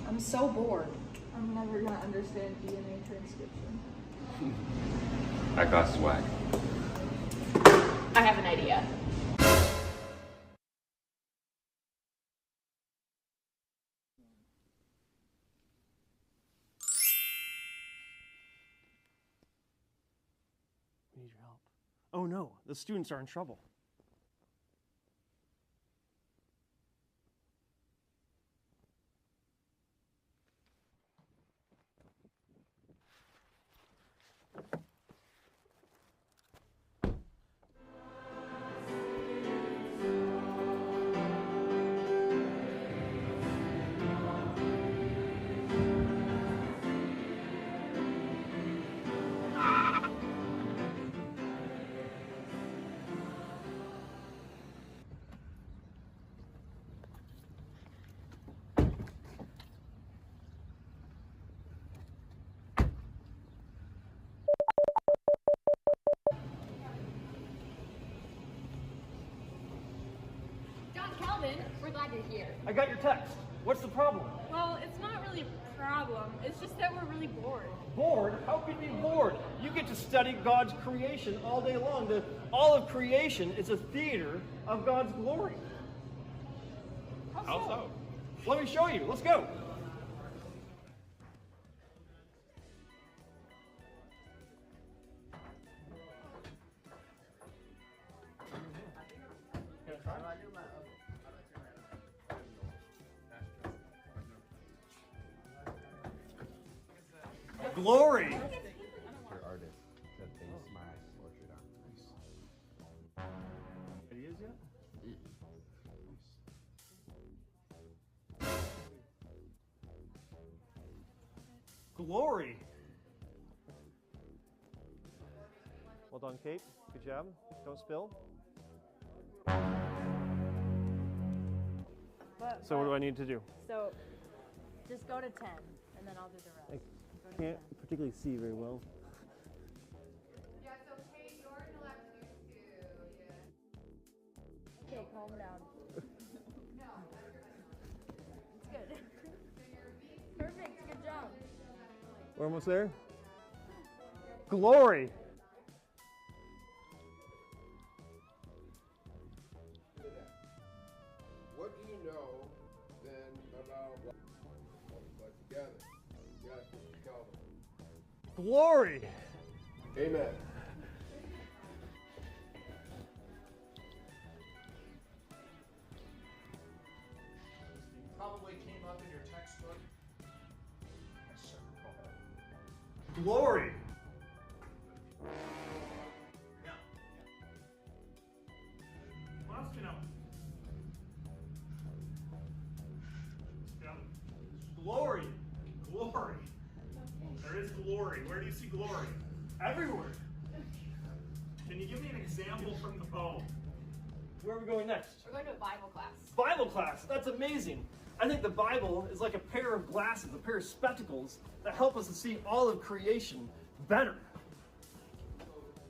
I'm so bored. I'm never gonna understand DNA transcription. I got swag. I have an idea. We need your help. Oh no, the students are in trouble. Calvin, we're glad you're here. I got your text. What's the problem? Well, it's not really a problem. It's just that we're really bored. Bored? How can you be bored? You get to study God's creation all day long. All of creation is a theater of God's glory. How so? Let me show you. Let's go. Glory. Your artist that they smash portrait on. Ideas yet? Glory. Well done, Kate. Good job. Don't spill. So what do I need to do? So just go to 10, and then I'll do the rest. I can't particularly see very well. Yeah, it's okay. You're allowed to do 2. Yeah. Okay, calm down. No. It's good. Perfect, good job. We're almost there. Glory. What do you know then about what together? Yes, Mr. Calvin. Glory. Amen. Probably came up in your textbook. Glory. Yeah. What else do you know? Glory. Glory. There is glory. Where do you see glory? Everywhere. Can you give me an example from the poem? Where are we going next? We're going to a Bible class. Bible class. That's amazing. I think the Bible is like a pair of glasses, a pair of spectacles that help us to see all of creation better.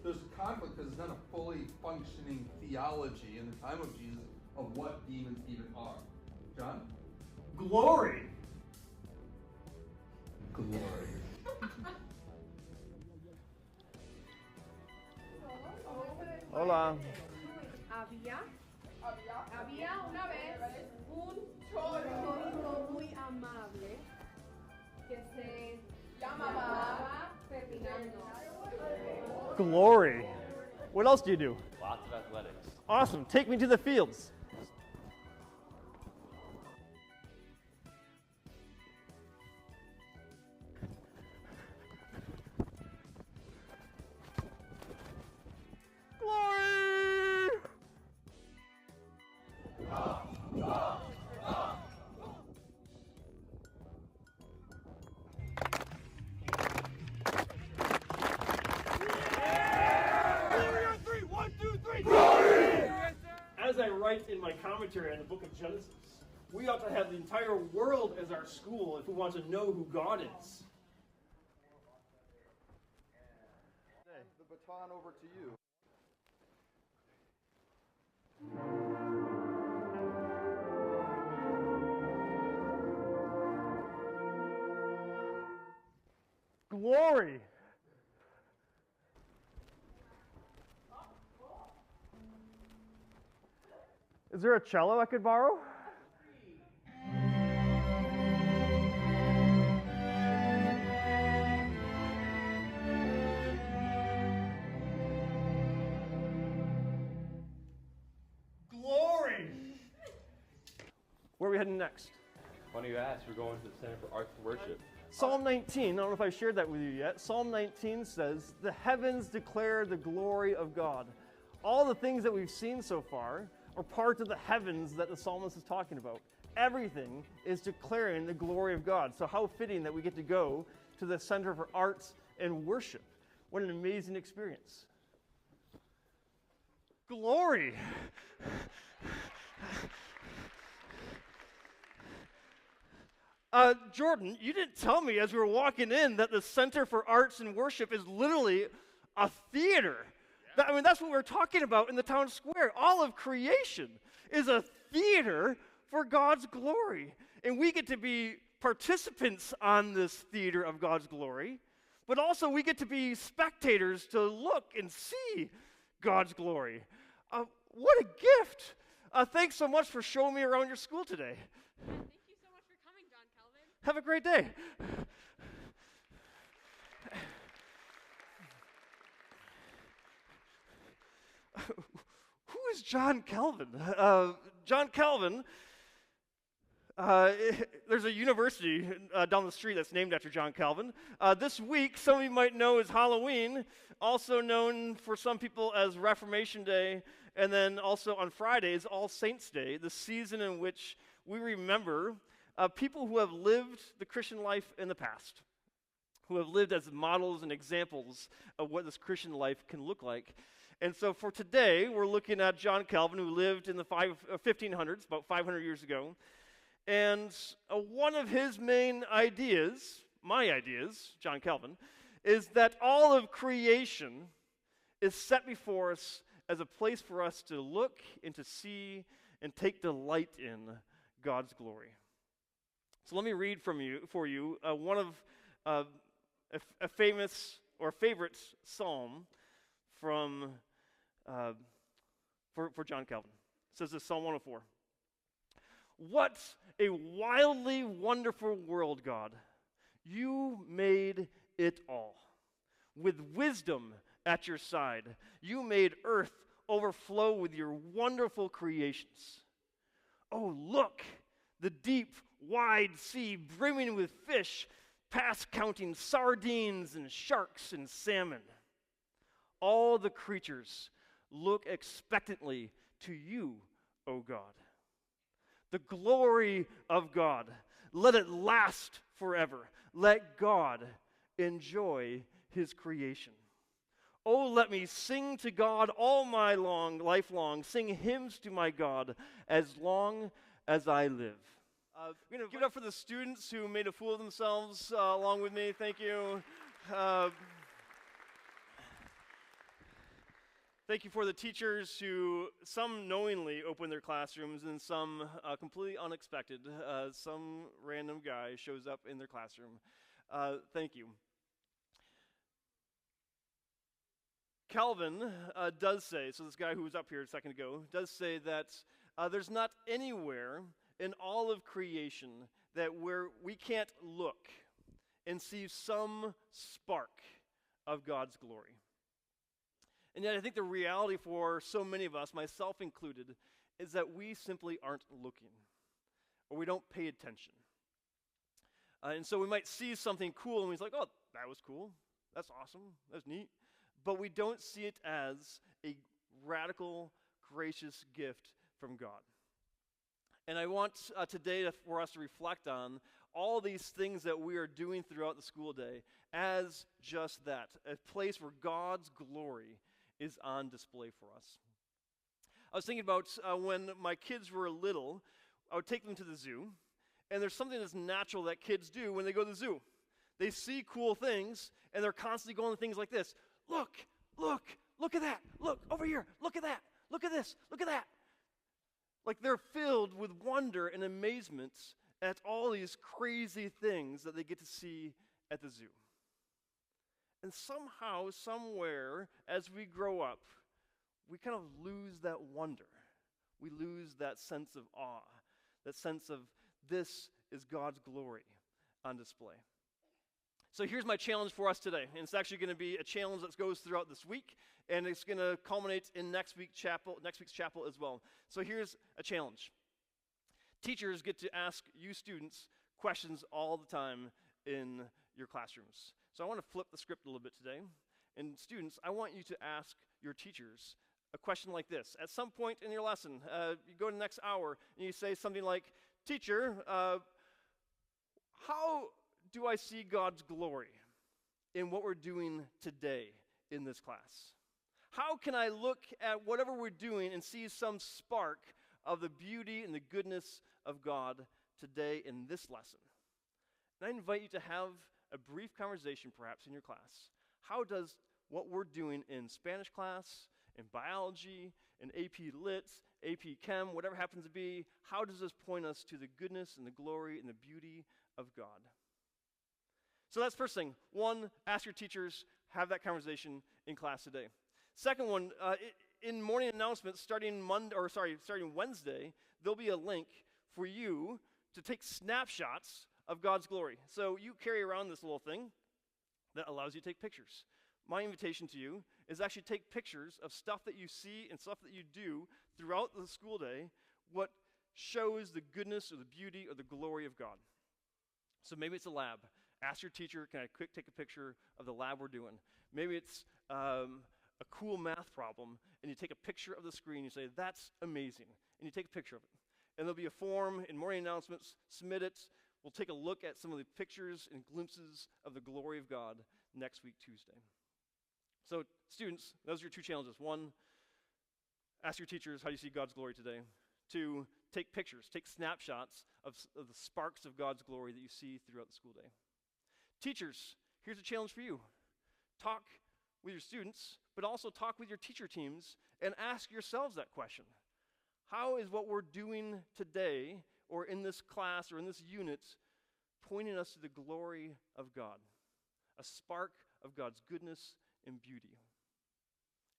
There's a conflict because it's not a fully functioning theology in the time of Jesus of what demons even are. John? Glory. Glory. Hola. Había una vez un chorro muy amable que se llamaba Ferdinando. Glory. What else do you do? Lots of athletics. Awesome. Take me to the fields. Glory. As I write in my commentary on the book of Genesis, we ought to have the entire world as our school if we want to know who God is. The baton over to you. glory. Is there a cello I could borrow? Glory! Where are we heading next? Funny you ask, we're going to the Center for Arts and Worship. Psalm 19, I don't know if I shared that with you yet. Psalm 19 says, "The heavens declare the glory of God." All the things that we've seen so far are parts of the heavens that the psalmist is talking about. Everything is declaring the glory of God. So how fitting that we get to go to the Center for Arts and Worship. What an amazing experience. Glory! Jordan, you didn't tell me as we were walking in that the Center for Arts and Worship is literally a theater. I mean, that's what we're talking about in the town square. All of creation is a theater for God's glory. And we get to be participants on this theater of God's glory, but also we get to be spectators to look and see God's glory. What a gift! Thanks so much for showing me around your school today. Thank you so much for coming, John Calvin. Have a great day. Who is John Calvin? John Calvin, there's a university down the street that's named after John Calvin. This week, some of you might know is Halloween, also known for some people as Reformation Day, and then also on Friday is All Saints Day, the season in which we remember people who have lived the Christian life in the past, who have lived as models and examples of what this Christian life can look like. And so for today, we're looking at John Calvin, who lived in the 1500s, about 500 years ago. And one of his main ideas, my ideas, John Calvin, is that all of creation is set before us as a place for us to look and to see and take delight in God's glory. So let me read for you one of a famous or favorite psalm from for John Calvin. It says this, Psalm 104. "What a wildly wonderful world, God. You made it all. With wisdom at your side, you made earth overflow with your wonderful creations. Oh, look, the deep, wide sea brimming with fish, past counting sardines and sharks and salmon. All the creatures look expectantly to you, O God. The glory of God, let it last forever. Let God enjoy his creation. Oh, let me sing to God all my life long, sing hymns to my God as long as I live." We're going to give it up for the students who made a fool of themselves along with me. Thank you. Thank you for the teachers who, some knowingly open their classrooms and some completely unexpected. Some random guy shows up in their classroom. Thank you. Calvin does say, so this guy who was up here a second ago, does say that there's not anywhere in all of creation that where we can't look and see some spark of God's glory. And yet I think the reality for so many of us, myself included, is that we simply aren't looking, or we don't pay attention. And so we might see something cool, and we're like, oh, that was cool, that's awesome, that's neat. But we don't see it as a radical, gracious gift from God. And I want today for us to reflect on all these things that we are doing throughout the school day as just that, a place where God's glory is on display for us. I was thinking about when my kids were little, I would take them to the zoo, and there's something that's natural that kids do when they go to the zoo. They see cool things, and they're constantly going to things like this. Look at that, look, over here, look at that, look at this, look at that. Like they're filled with wonder and amazement at all these crazy things that they get to see at the zoo. And somehow, somewhere, as we grow up, we kind of lose that wonder. We lose that sense of awe, that sense of this is God's glory on display. So here's my challenge for us today. And it's actually going to be a challenge that goes throughout this week, and it's going to culminate in next week's chapel as well. So here's a challenge. Teachers get to ask you students questions all the time in your classrooms. So I want to flip the script a little bit today. And students, I want you to ask your teachers a question like this. At some point in your lesson, you go to the next hour and you say something like, "Teacher, how do I see God's glory in what we're doing today in this class? How can I look at whatever we're doing and see some spark of the beauty and the goodness of God today in this lesson?" And I invite you to have a brief conversation perhaps in your class. How does what we're doing in Spanish class, in biology, in AP Lit, AP Chem, whatever happens to be, how does this point us to the goodness and the glory and the beauty of God? So that's first thing. One, ask your teachers, have that conversation in class today. Second one, in morning announcements starting Wednesday, there'll be a link for you to take snapshots of God's glory. So you carry around this little thing that allows you to take pictures. My invitation to you is actually take pictures of stuff that you see and stuff that you do throughout the school day, what shows the goodness or the beauty or the glory of God. So maybe it's a lab. Ask your teacher, can I quick take a picture of the lab we're doing? Maybe it's a cool math problem, and you take a picture of the screen, you say, "That's amazing," and you take a picture of it. And there'll be a form in morning announcements, submit it. We'll take a look at some of the pictures and glimpses of the glory of God next week, Tuesday. So students, those are your two challenges. One, ask your teachers, how do you see God's glory today? Two, take pictures, take snapshots of the sparks of God's glory that you see throughout the school day. Teachers, here's a challenge for you. Talk with your students, but also talk with your teacher teams and ask yourselves that question. How is what we're doing today or in this class or in this unit pointing us to the glory of God? A spark of God's goodness and beauty.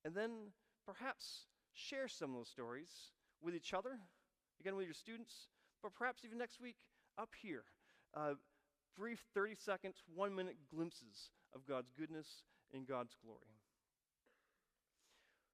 And then perhaps share some of those stories with each other, again with your students, but perhaps even next week up here. Brief 30-second, 1-minute glimpses of God's goodness and God's glory.